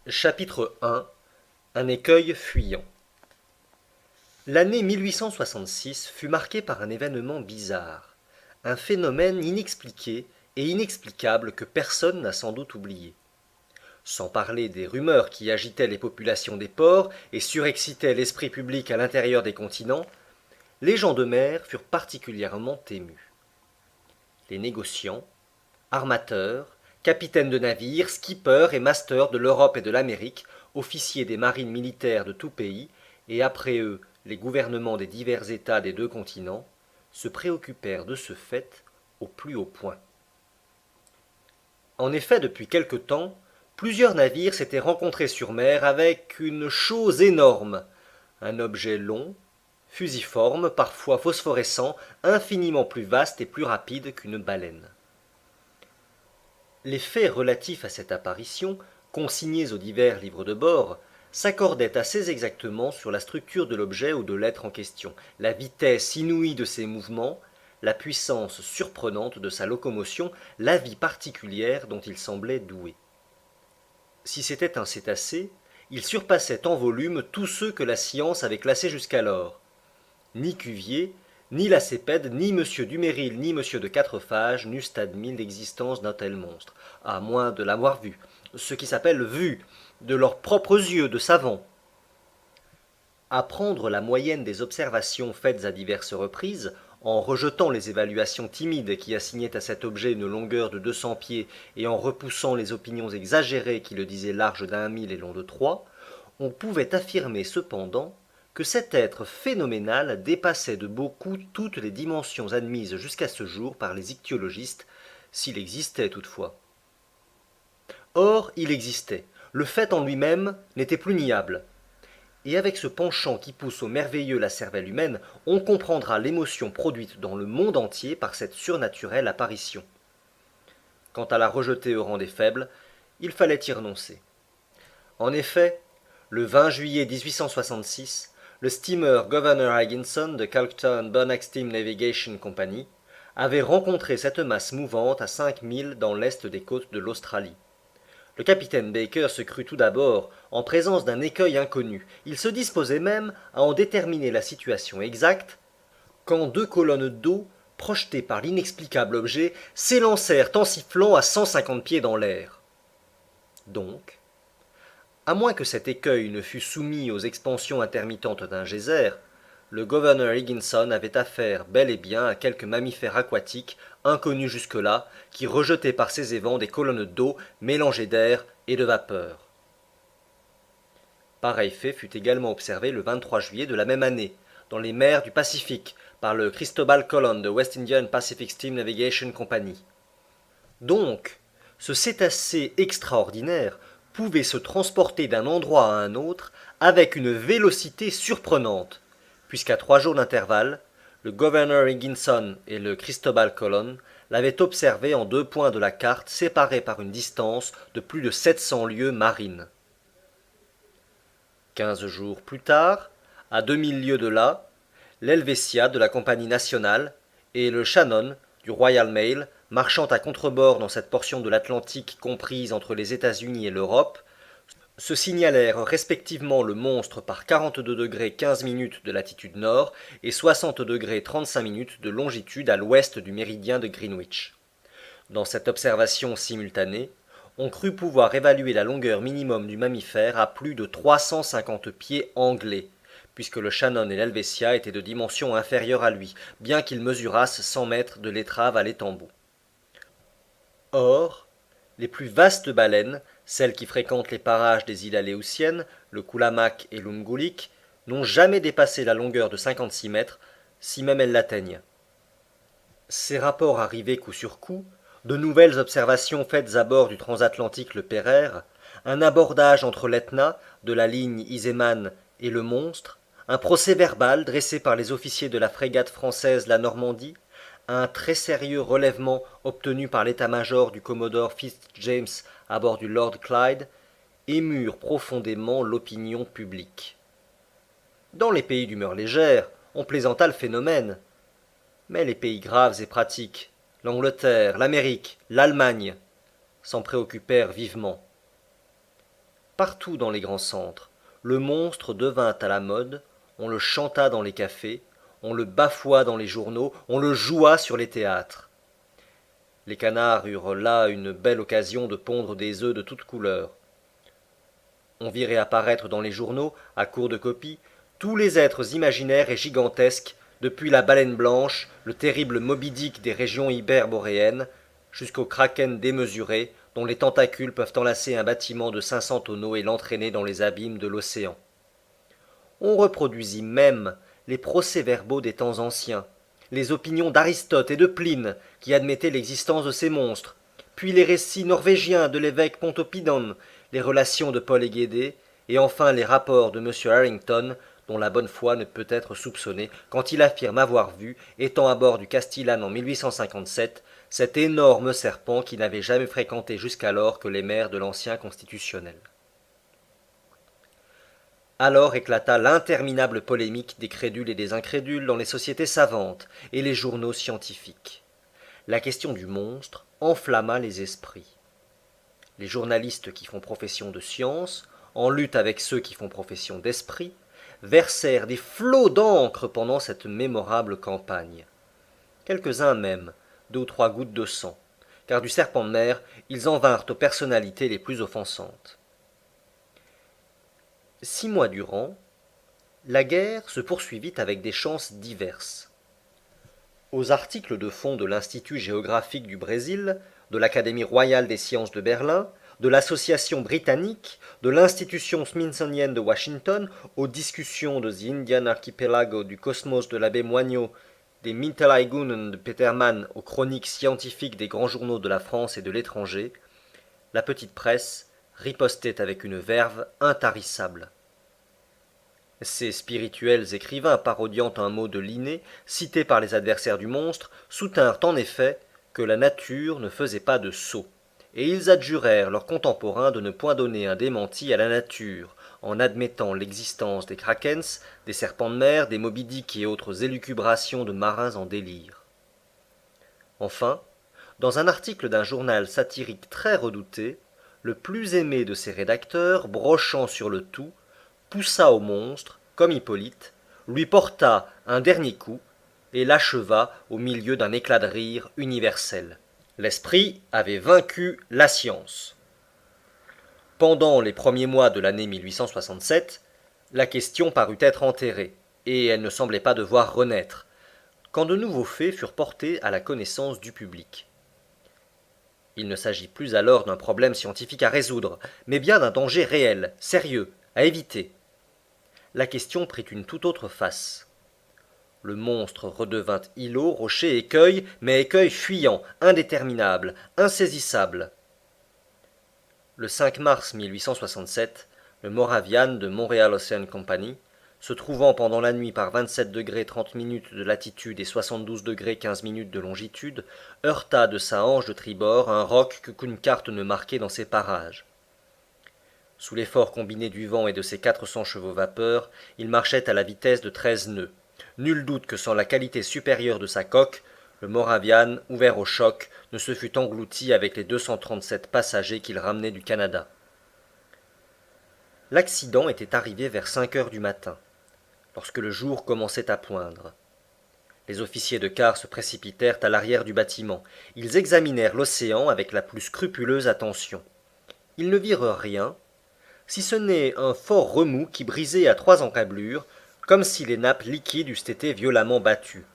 Chapitre 1. Un écueil fuyant. L'année 1866 fut marquée par un événement bizarre, un phénomène inexpliqué et inexplicable que personne n'a sans doute oublié. Sans parler des rumeurs qui agitaient les populations des ports et surexcitaient l'esprit public à l'intérieur des continents, les gens de mer furent particulièrement émus. Les négociants, armateurs, capitaines de navires, skippers et masters de l'Europe et de l'Amérique, officiers des marines militaires de tout pays, et après eux les gouvernements des divers États des deux continents, se préoccupèrent de ce fait au plus haut point. En effet, depuis quelque temps, plusieurs navires s'étaient rencontrés sur mer avec une chose énorme, un objet long, fusiforme, parfois phosphorescent, infiniment plus vaste et plus rapide qu'une baleine. Les faits relatifs à cette apparition, consignés aux divers livres de bord, s'accordaient assez exactement sur la structure de l'objet ou de l'être en question, la vitesse inouïe de ses mouvements, la puissance surprenante de sa locomotion, la vie particulière dont il semblait doué. Si c'était un cétacé, il surpassait en volume tous ceux que la science avait classés jusqu'alors. Ni Cuvier, ni Lacépède, ni M. Dumézil, ni M. de Quatrefages n'eussent admis l'existence d'un tel monstre, à moins de l'avoir vu, ce qui s'appelle vu, de leurs propres yeux de savants. À prendre la moyenne des observations faites à diverses reprises, en rejetant les évaluations timides qui assignaient à cet objet une longueur de 200 pieds et en repoussant les opinions exagérées qui le disaient large d'1 mille et long de 3, on pouvait affirmer cependant que cet être phénoménal dépassait de beaucoup toutes les dimensions admises jusqu'à ce jour par les ichtyologistes, s'il existait toutefois. Or, il existait. Le fait en lui-même n'était plus niable. Et avec ce penchant qui pousse au merveilleux la cervelle humaine, on comprendra l'émotion produite dans le monde entier par cette surnaturelle apparition. Quant à la rejeter au rang des faibles, il fallait y renoncer. En effet, le 20 juillet 1866, le steamer Governor Higginson de Calcutta and Burnack Steam Navigation Company avait rencontré cette masse mouvante à 5 milles dans l'est des côtes de l'Australie. Le capitaine Baker se crut tout d'abord en présence d'un écueil inconnu. Il se disposait même à en déterminer la situation exacte, quand deux colonnes d'eau, projetées par l'inexplicable objet, s'élancèrent en sifflant à 150 pieds dans l'air. Donc, à moins que cet écueil ne fût soumis aux expansions intermittentes d'un geyser, le gouverneur Higginson avait affaire bel et bien à quelque mammifère aquatique, inconnu jusque-là, qui rejetait par ses évents des colonnes d'eau mélangées d'air et de vapeur. Pareil fait fut également observé le 23 juillet de la même année, dans les mers du Pacifique, par le Cristobal Colon de West Indian Pacific Steam Navigation Company. Donc, ce cétacé extraordinaire pouvait se transporter d'un endroit à un autre avec une vélocité surprenante, puisqu'à 3 jours d'intervalle, le gouverneur Higginson et le Cristobal Colon l'avaient observé en 2 points de la carte séparés par une distance de plus de 700 lieues marines. 15 jours plus tard, à 2000 lieues de là, l'Helvetia de la Compagnie nationale et le Shannon du Royal Mail, marchant à contrebord dans cette portion de l'Atlantique comprise entre les États-Unis et l'Europe, se signalèrent respectivement le monstre par 42° 15' de latitude nord et 60° 35' de longitude à l'ouest du méridien de Greenwich. Dans cette observation simultanée, on crut pouvoir évaluer la longueur minimum du mammifère à plus de 350 pieds anglais, puisque le Shannon et l'Helvetia étaient de dimension inférieure à lui, bien qu'ils mesurassent 100 mètres de l'étrave à l'étambot. Or, les plus vastes baleines, celles qui fréquentent les parages des îles Aléoutiennes, le Koulamak et l'Umgulik, n'ont jamais dépassé la longueur de 56 mètres, si même elles l'atteignent. Ces rapports arrivés coup sur coup, de nouvelles observations faites à bord du transatlantique le Pereire, un abordage entre l'Etna, de la ligne Iséman et le Monstre, un procès-verbal dressé par les officiers de la frégate française la Normandie, un très sérieux relèvement obtenu par l'état-major du commodore Fitz-James à bord du Lord Clyde, émurent profondément l'opinion publique. Dans les pays d'humeur légère, on plaisanta le phénomène, mais les pays graves et pratiques, l'Angleterre, l'Amérique, l'Allemagne, s'en préoccupèrent vivement. Partout dans les grands centres, le monstre devint à la mode, on le chanta dans les cafés, on le bafoua dans les journaux, on le joua sur les théâtres. Les canards eurent là une belle occasion de pondre des œufs de toutes couleurs. On vit réapparaître dans les journaux, à court de copie, tous les êtres imaginaires et gigantesques, depuis la baleine blanche, le terrible Moby Dick des régions hyperboréennes, jusqu'au kraken démesuré, dont les tentacules peuvent enlacer un bâtiment de 500 tonneaux et l'entraîner dans les abîmes de l'océan. On reproduisit même les procès-verbaux des temps anciens, les opinions d'Aristote et de Pline qui admettaient l'existence de ces monstres, puis les récits norvégiens de l'évêque Pontoppidan, les relations de Paul Égédé, et enfin les rapports de M. Harrington, dont la bonne foi ne peut être soupçonnée quand il affirme avoir vu, étant à bord du Castillan en 1857, cet énorme serpent qui n'avait jamais fréquenté jusqu'alors que les mers de l'ancien constitutionnel. Alors éclata l'interminable polémique des crédules et des incrédules dans les sociétés savantes et les journaux scientifiques. La question du monstre enflamma les esprits. Les journalistes qui font profession de science, en lutte avec ceux qui font profession d'esprit, versèrent des flots d'encre pendant cette mémorable campagne. Quelques-uns même, 2 ou 3 gouttes de sang, car du serpent de mer, ils en vinrent aux personnalités les plus offensantes. 6 mois durant, la guerre se poursuivit avec des chances diverses. Aux articles de fond de l'Institut géographique du Brésil, de l'Académie royale des sciences de Berlin, de l'Association britannique, de l'Institution smithsonienne de Washington, aux discussions de The Indian Archipelago, du Cosmos de l'abbé Moignot, des Mitteilungen de Petermann aux chroniques scientifiques des grands journaux de la France et de l'étranger, la petite presse ripostait avec une verve intarissable. Ces spirituels écrivains parodiant un mot de Linné, cité par les adversaires du monstre, soutinrent en effet que la nature ne faisait pas de sots, et ils adjurèrent leurs contemporains de ne point donner un démenti à la nature, en admettant l'existence des krakens, des serpents de mer, des Moby Dick et autres élucubrations de marins en délire. Enfin, dans un article d'un journal satirique très redouté, le plus aimé de ses rédacteurs, brochant sur le tout, poussa au monstre, comme Hippolyte, lui porta un dernier coup, et l'acheva au milieu d'un éclat de rire universel. L'esprit avait vaincu la science. Pendant les premiers mois de l'année 1867, la question parut être enterrée, et elle ne semblait pas devoir renaître, quand de nouveaux faits furent portés à la connaissance du public. Il ne s'agit plus alors d'un problème scientifique à résoudre, mais bien d'un danger réel, sérieux, à éviter. La question prit une toute autre face. Le monstre redevint îlot, rocher, écueil, mais écueil fuyant, indéterminable, insaisissable. Le 5 mars 1867, le Moravian de Montreal Ocean Company, se trouvant pendant la nuit par 27 degrés 30 minutes de latitude et 72 degrés 15 minutes de longitude, heurta de sa hanche de tribord un roc qu'aucune carte ne marquait dans ces parages. Sous l'effort combiné du vent et de ses 400 chevaux vapeur, il marchait à la vitesse de 13 nœuds. Nul doute que sans la qualité supérieure de sa coque, le Moravian, ouvert au choc, ne se fût englouti avec les 237 passagers qu'il ramenait du Canada. L'accident était arrivé vers 5 heures du matin, lorsque le jour commençait à poindre. Les officiers de quart se précipitèrent à l'arrière du bâtiment. Ils examinèrent l'océan avec la plus scrupuleuse attention. Ils ne virent rien, si ce n'est un fort remous qui brisait à 3 encablures, comme si les nappes liquides eussent été violemment battues.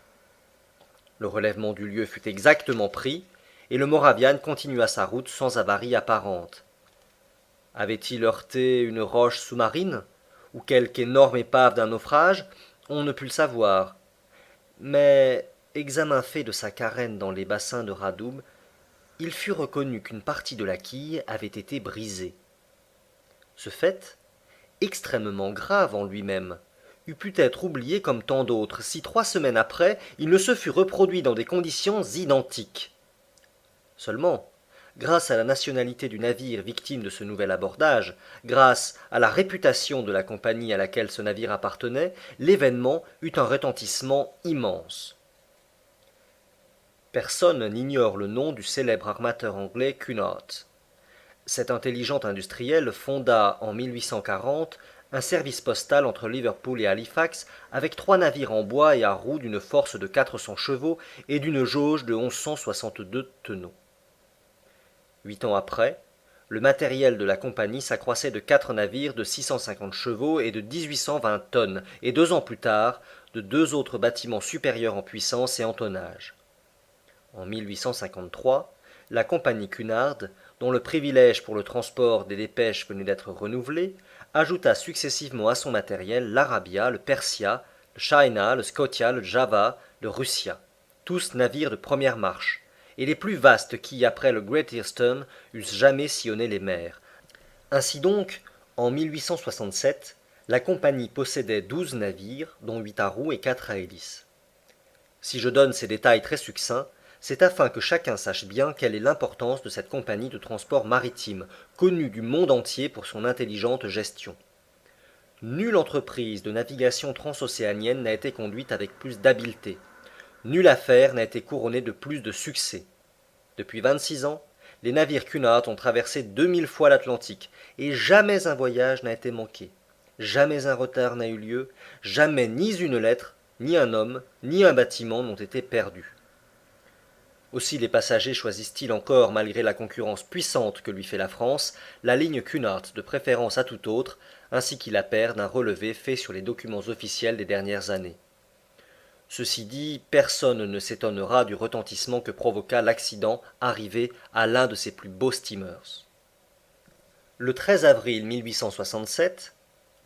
Le relèvement du lieu fut exactement pris, et le Moravian continua sa route sans avarie apparente. Avait-il heurté une roche sous-marine, ou quelque énorme épave d'un naufrage? On ne put le savoir. Mais, examen fait de sa carène dans les bassins de Radoub, il fut reconnu qu'une partie de la quille avait été brisée. Ce fait, extrêmement grave en lui-même, eût pu être oublié comme tant d'autres si 3 semaines après il ne se fût reproduit dans des conditions identiques. Seulement, grâce à la nationalité du navire victime de ce nouvel abordage, grâce à la réputation de la compagnie à laquelle ce navire appartenait, l'événement eut un retentissement immense. Personne n'ignore le nom du célèbre armateur anglais Cunard. Cet intelligent industriel fonda en 1840 un service postal entre Liverpool et Halifax avec 3 navires en bois et à roues d'une force de 400 chevaux et d'une jauge de 1162 tonneaux. 8 ans après, le matériel de la compagnie s'accroissait de 4 navires de 650 chevaux et de 1820 tonnes, et 2 ans plus tard, de 2 autres bâtiments supérieurs en puissance et en tonnage. En 1853, la compagnie Cunard, dont le privilège pour le transport des dépêches venait d'être renouvelé, ajouta successivement à son matériel l'Arabia, le Persia, le China, le Scotia, le Java, le Russia, tous navires de première marche, et les plus vastes qui, après le Great Eastern, eussent jamais sillonné les mers. Ainsi donc, en 1867, la compagnie possédait 12 navires, dont 8 à roues et 4 à hélices. Si je donne ces détails très succincts, c'est afin que chacun sache bien quelle est l'importance de cette compagnie de transport maritime, connue du monde entier pour son intelligente gestion. Nulle entreprise de navigation transocéanienne n'a été conduite avec plus d'habileté. Nulle affaire n'a été couronnée de plus de succès. Depuis 26 ans, les navires Cunard ont traversé 2000 fois l'Atlantique, et jamais un voyage n'a été manqué. Jamais un retard n'a eu lieu, jamais ni une lettre, ni un homme, ni un bâtiment n'ont été perdus. Aussi les passagers choisissent-ils encore, malgré la concurrence puissante que lui fait la France, la ligne Cunard de préférence à toute autre, ainsi qu'il appert d'un relevé fait sur les documents officiels des dernières années. Ceci dit, personne ne s'étonnera du retentissement que provoqua l'accident arrivé à l'un de ses plus beaux steamers. Le 13 avril 1867,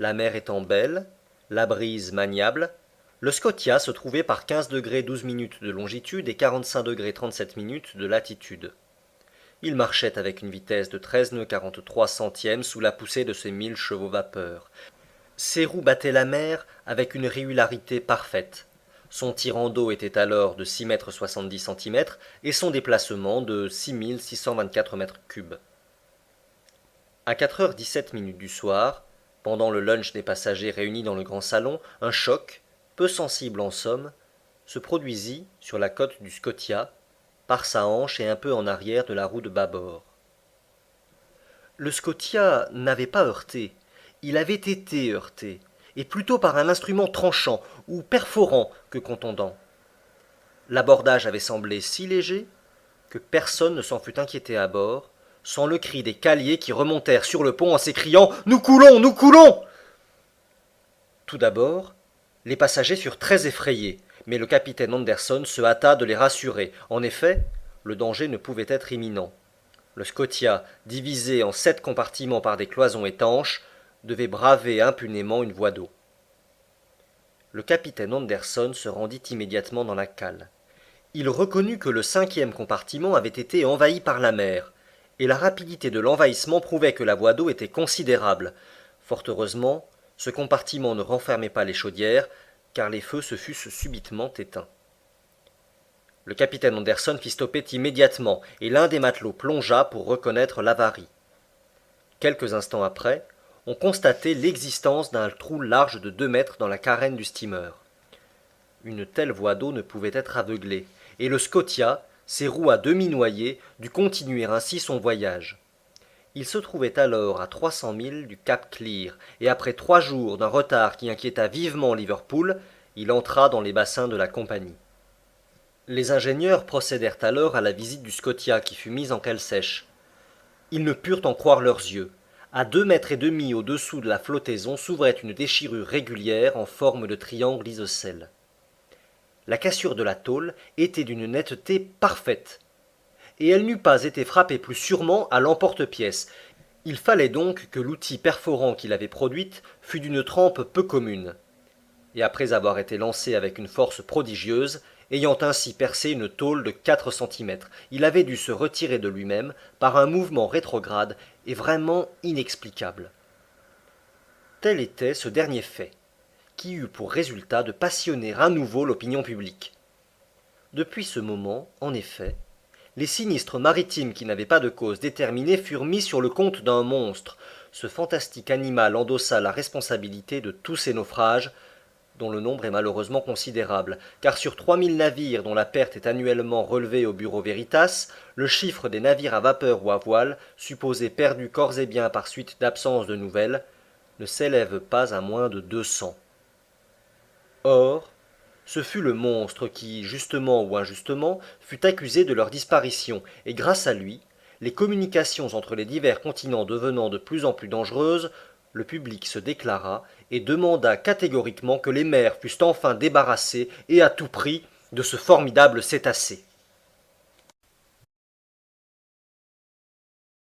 la mer étant belle, la brise maniable, le Scotia se trouvait par 15° 12' de longitude et 45° 37' de latitude. Il marchait avec une vitesse de 13 nœuds 43 centièmes sous la poussée de ses 1000 chevaux vapeur. Ses roues battaient la mer avec une régularité parfaite. Son tirant d'eau était alors de 6,70 m et son déplacement de 6624 m3. À 4h17 du soir, pendant le lunch des passagers réunis dans le grand salon, un choc, peu sensible en somme, se produisit sur la côte du Scotia, par sa hanche et un peu en arrière de la roue de bâbord. Le Scotia n'avait pas heurté, il avait été heurté, et plutôt par un instrument tranchant ou perforant que contondant. L'abordage avait semblé si léger que personne ne s'en fut inquiété à bord, sans le cri des caliers qui remontèrent sur le pont en s'écriant « Nous coulons, nous coulons !» Tout d'abord, les passagers furent très effrayés, mais le capitaine Anderson se hâta de les rassurer. En effet, le danger ne pouvait être imminent. Le Scotia, divisé en 7 compartiments par des cloisons étanches, devait braver impunément une voie d'eau. Le capitaine Anderson se rendit immédiatement dans la cale. Il reconnut que le 5e compartiment avait été envahi par la mer, et la rapidité de l'envahissement prouvait que la voie d'eau était considérable. Fort heureusement, ce compartiment ne renfermait pas les chaudières, car les feux se fussent subitement éteints. Le capitaine Anderson fit stopper immédiatement, et l'un des matelots plongea pour reconnaître l'avarie. Quelques instants après, on constatait l'existence d'un trou large de 2 mètres dans la carène du steamer. Une telle voie d'eau ne pouvait être aveuglée, et le Scotia, ses roues à demi noyées, dut continuer ainsi son voyage. Il se trouvait alors à 300 milles du cap Clear, et après 3 jours d'un retard qui inquiéta vivement Liverpool, il entra dans les bassins de la compagnie. Les ingénieurs procédèrent alors à la visite du Scotia qui fut mise en cale sèche. Ils ne purent en croire leurs yeux. À 2,5 mètres au-dessous de la flottaison s'ouvrait une déchirure régulière en forme de triangle isocèle. La cassure de la tôle était d'une netteté parfaite, et elle n'eût pas été frappée plus sûrement à l'emporte-pièce. Il fallait donc que l'outil perforant qui l'avait produite fût d'une trempe peu commune. Et après avoir été lancé avec une force prodigieuse, ayant ainsi percé une tôle de 4 centimètres, il avait dû se retirer de lui-même par un mouvement rétrograde et vraiment inexplicable. Tel était ce dernier fait, qui eut pour résultat de passionner à nouveau l'opinion publique. Depuis ce moment, en effet, les sinistres maritimes qui n'avaient pas de cause déterminée furent mis sur le compte d'un monstre. Ce fantastique animal endossa la responsabilité de tous ces naufrages, dont le nombre est malheureusement considérable, car sur 3000 navires dont la perte est annuellement relevée au Bureau Veritas, le chiffre des navires à vapeur ou à voile, supposés perdus corps et biens par suite d'absence de nouvelles, ne s'élève pas à moins de 200. Or, ce fut le monstre qui, justement ou injustement, fut accusé de leur disparition, et grâce à lui, les communications entre les divers continents devenant de plus en plus dangereuses, le public se déclara et demanda catégoriquement que les mers fussent enfin débarrassées et à tout prix de ce formidable cétacé.